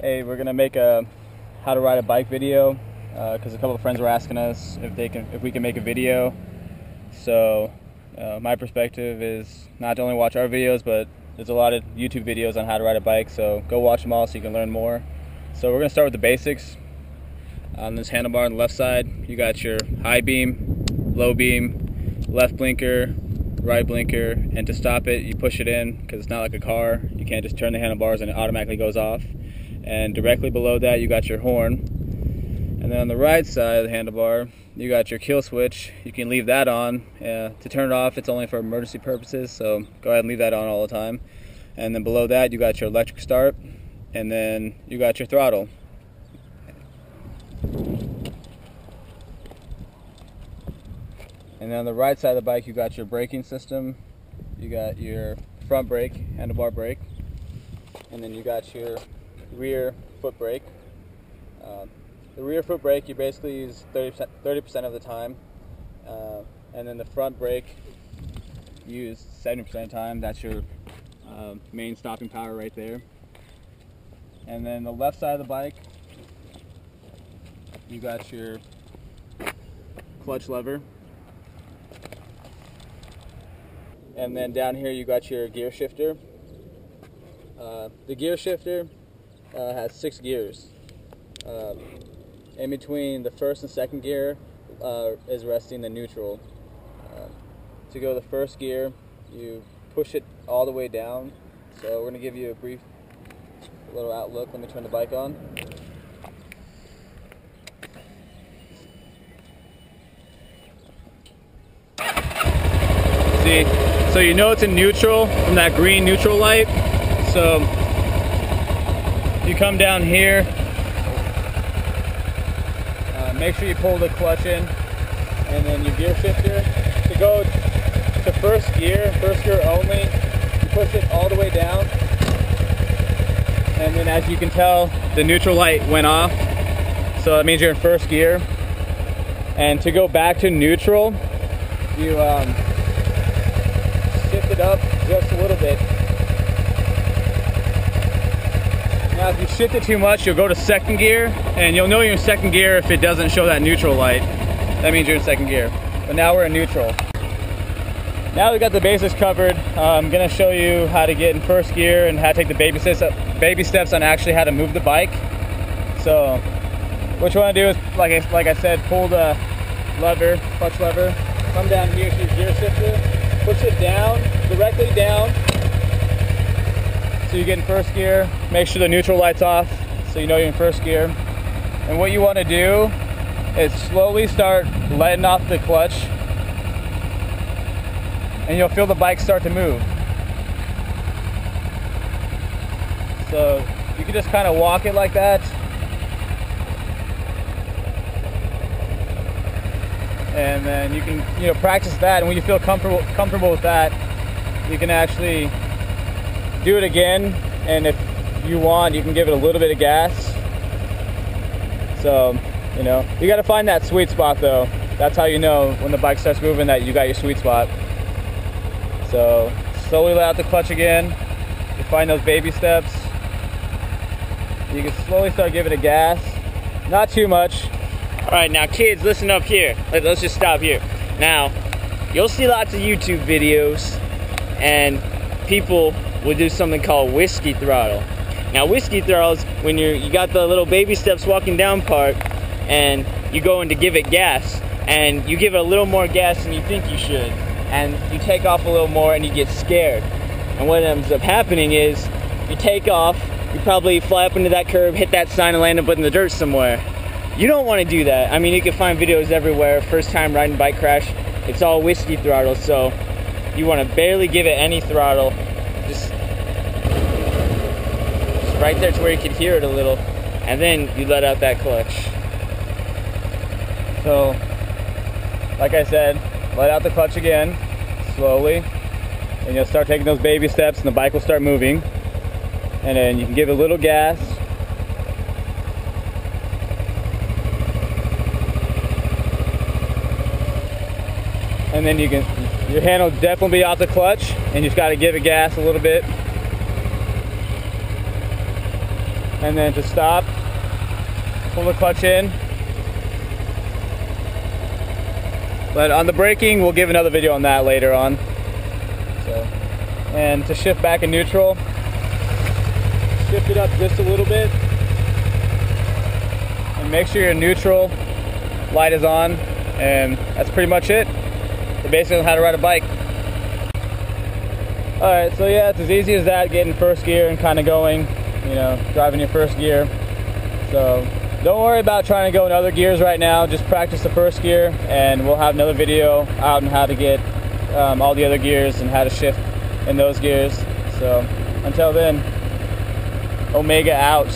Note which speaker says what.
Speaker 1: Hey, we're gonna make a how to ride a bike video because a couple of friends were asking us if we can make a video. So my perspective is not to only watch our videos, but there's a lot of YouTube videos on how to ride a bike. So go watch them all so you can learn more. So we're gonna start with the basics. On this handlebar on the left side, you got your high beam, low beam, left blinker, right blinker, and to stop it, you push it in because it's not like a car. You can't just turn the handlebars and it automatically goes off. And directly below that, you got your horn. And then on the right side of the handlebar, you got your kill switch. You can leave that on. To turn it off, it's only for emergency purposes, so go ahead and leave that on all the time. And then below that, you got your electric start, and then you got your throttle. And then on the right side of the bike, you got your braking system. You got your front brake, handlebar brake, and then you got your rear foot brake. The rear foot brake you basically use 30% of the time, and then the front brake you use 70% of the time. That's your main stopping power right there. And then the left side of the bike, you got your clutch lever. And then down here you got your gear shifter. The gear shifter has 6 gears. In between the first and second gear is resting the neutral. To go to the first gear, you push it all the way down. So we're going to give you a brief little outlook. Let me turn the bike on. See, so you know it's in neutral from that green neutral light. So you come down here, make sure you pull the clutch in, and then your gear shifter. To go to first gear only, you push it all the way down, and then as you can tell, the neutral light went off, so that means you're in first gear. And to go back to neutral, you shift it up just a little bit. Now if you shift it too much, you'll go to second gear, and you'll know you're in second gear if it doesn't show that neutral light. That means you're in second gear. But now we're in neutral. Now we've got the basics covered. I'm going to show you how to get in first gear and how to take the baby steps on actually how to move the bike. So what you want to do is, like I said, pull the lever, clutch lever, come down here to your gear shifter, push it down, directly down. So you get in first gear, make sure the neutral light's off so you know you're in first gear. And what you want to do is slowly start letting off the clutch, and you'll feel the bike start to move. So you can just kind of walk it like that. And then you can practice that, and when you feel comfortable with that, you can actually do it again, and if you want, you can give it a little bit of gas. So, you got to find that sweet spot though. That's how you know when the bike starts moving that you got your sweet spot. So, slowly let out the clutch again. You find those baby steps. You can slowly start giving it gas. Not too much.
Speaker 2: Alright, now kids, listen up here. Let's just stop here. Now, you'll see lots of YouTube videos, and people will do something called whiskey throttle. Now whiskey throttles when you got the little baby steps walking down part, and you go in to give it gas, and you give it a little more gas than you think you should, and you take off a little more and you get scared. And what ends up happening is you take off, you probably fly up into that curb, hit that sign, and land up in the dirt somewhere. You don't want to do that. I mean, you can find videos everywhere, first time riding bike crash, it's all whiskey throttle, so you want to barely give it any throttle. Just right there to where you can hear it a little, and then you let out that clutch.
Speaker 1: So, like I said, let out the clutch again, slowly, and you'll start taking those baby steps, and the bike will start moving. And then you can give it a little gas. And then your hand will definitely be off the clutch, and you just got to give it gas a little bit. and then to stop, pull the clutch in. But on the braking, we'll give another video on that later on. So, and to shift back in neutral, shift it up just a little bit, and make sure your neutral light is on, and that's pretty much it. So basically how to ride a bike. Alright, so yeah, it's as easy as that, getting first gear and kind of going, you know, driving your first gear. So don't worry about trying to go in other gears right now, just practice the first gear, and we'll have another video out on how to get all the other gears and how to shift in those gears. So until then, Omega out.